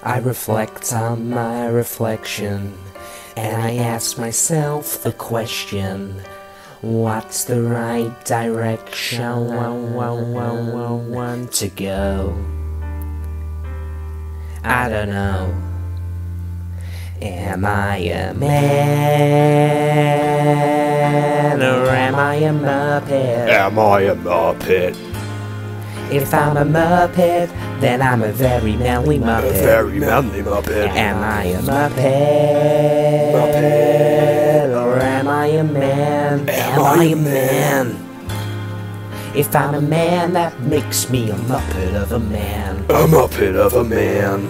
I reflect on my reflection, and I ask myself the question, what's the right direction to go? I don't know. Am I a man, or am I a Muppet? Am I a Muppet? If I'm a Muppet, then I'm a very manly Muppet. A very manly Muppet. Am I a Muppet? Or am I a man? Am I a man? If I'm a man, that makes me a Muppet of a man. A Muppet of a man.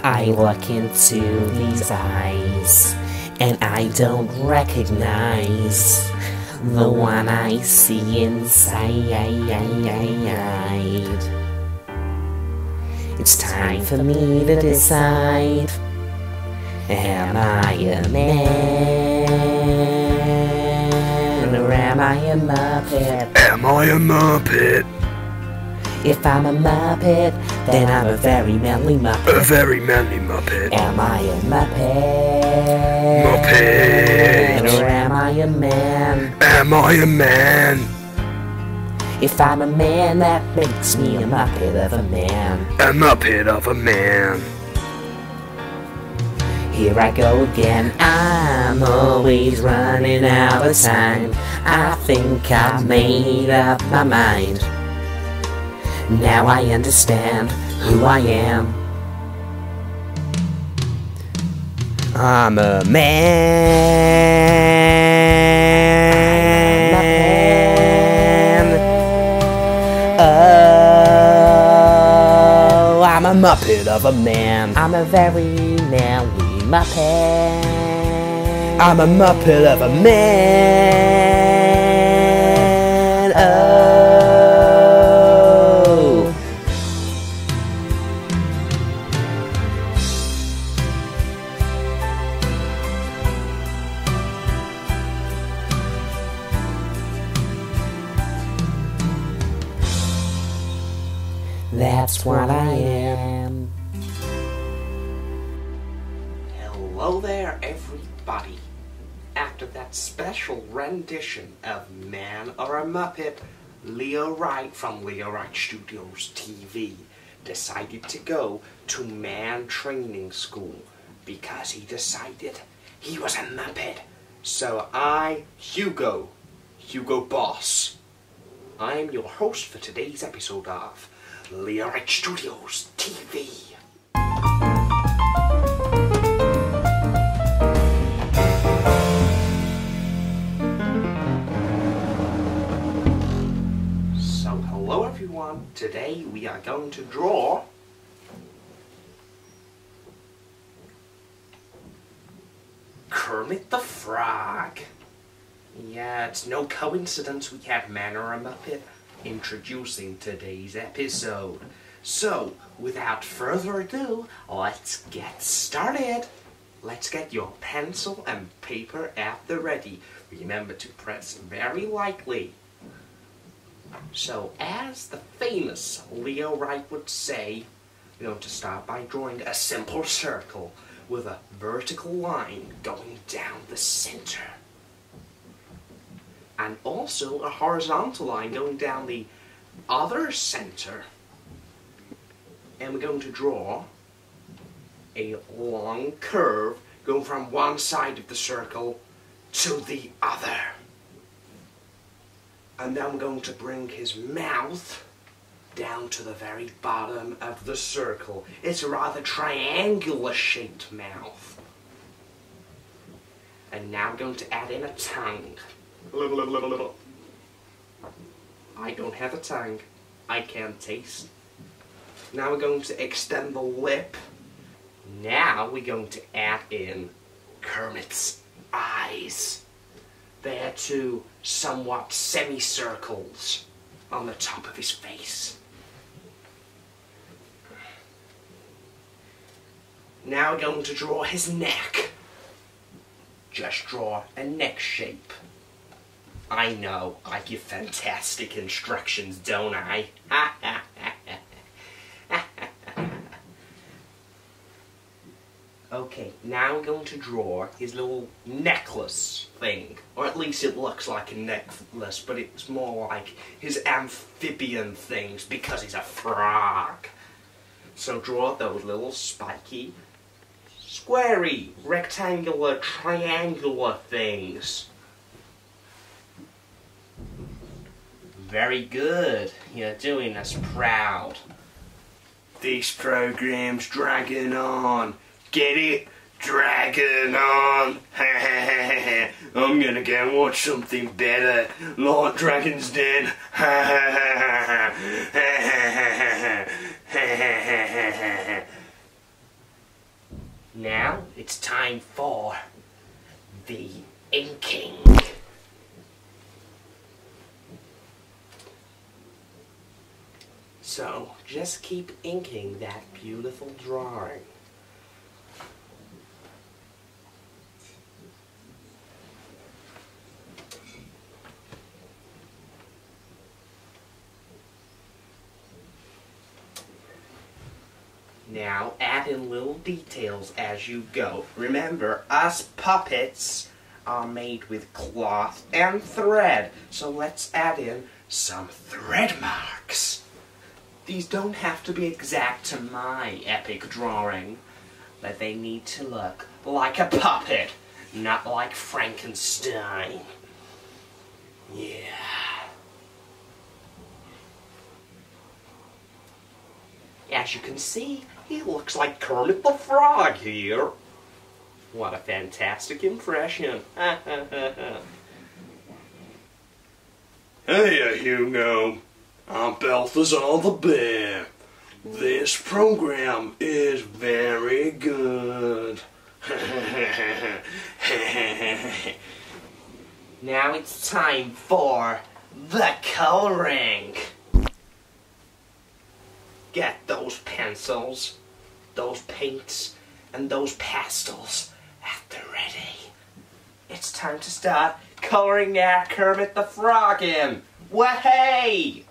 I look into these eyes, and I don't recognize the one I see inside. It's time for me to decide, am I a man, or am I a Muppet? Am I a Muppet? If I'm a Muppet, then I'm a very manly Muppet. A very manly Muppet. Am I a Muppet? Muppet. Or am I a man? Am I a man? If I'm a man, that makes me a Muppet of a man. A Muppet of a man. Here I go again, I'm always running out of time. I think I've made up my mind. Now I understand who I am. I'm a man. Oh, I'm a Muppet of a man. I'm a very manly Muppet. I'm a Muppet of a man. Oh. That's what I am. Hello there, everybody. After that special rendition of Man or a Muppet, Leo Wright from Leo Wright Studios TV decided to go to man training school because he decided he was a Muppet. So I, Hugo Boss, I am your host for today's episode of Leo Wright Studios TV. So hello everyone, today we are going to draw Kermit the Frog. Yeah, it's no coincidence we have Man or a Muppet introducing today's episode. So, without further ado, let's get started. Let's get your pencil and paper at the ready. Remember to press very lightly. So, as the famous Leo Wright would say, we're going to start by drawing a simple circle with a vertical line going down the center. And also a horizontal line going down the other center. And we're going to draw a long curve going from one side of the circle to the other. And then we're going to bring his mouth down to the very bottom of the circle. It's a rather triangular shaped mouth. And now I'm going to add in a tongue. Little. I don't have a tongue. I can't taste. Now we're going to extend the lip. Now we're going to add in Kermit's eyes. They are two somewhat semicircles on the top of his face. Now we're going to draw his neck. Just draw a neck shape. I know, I give fantastic instructions, don't I? Okay, now I'm going to draw his little necklace thing. Or at least it looks like a necklace, but it's more like his amphibian things because he's a frog. So draw those little spiky, squarey, rectangular, triangular things. Very good. You're doing us proud. This program's dragging on. Get it? Dragging on. I'm gonna go and watch something better, like Dragon's Den. Now it's time for the inking. So just keep inking that beautiful drawing. Now add in little details as you go. Remember, us puppets are made with cloth and thread, so let's add in some thread marks. These don't have to be exact to my epic drawing, but they need to look like a puppet, not like Frankenstein. Yeah. As you can see, he looks like Kermit the Frog here. What a fantastic impression. Hey, Hugo. I'm Balthazar the Bear. This program is very good. Now it's time for the coloring. Get those pencils, those paints, and those pastels at the ready. It's time to start coloring our Kermit the Frog in. Wahey!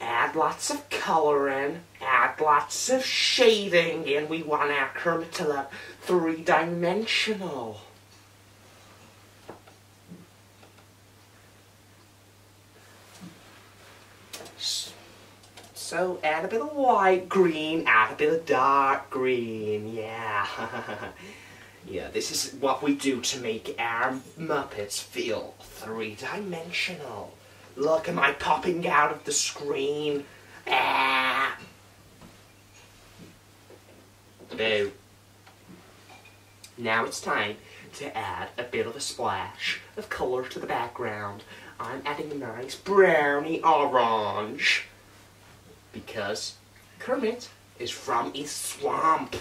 Add lots of coloring, add lots of shading, and we want our Kermit to look three-dimensional. So add a bit of light green, add a bit of dark green, yeah. Yeah, this is what we do to make our Muppets feel three-dimensional. Look, am I popping out of the screen? Ah! Boo. Now it's time to add a bit of a splash of color to the background. I'm adding a nice browny orange. Because Kermit is from a swamp.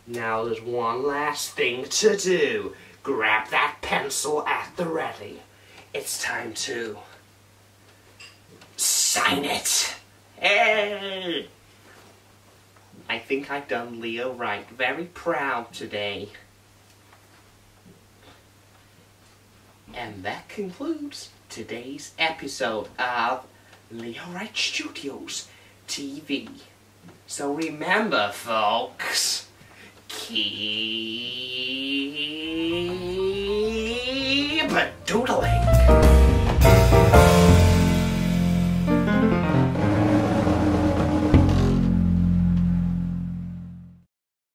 Now there's one last thing to do. Grab that pencil at the ready. It's time to sign it. Hey! I think I've done Leo right. Very proud today. And that concludes today's episode of Leo Wright Studios TV. So remember, folks, keep doodling.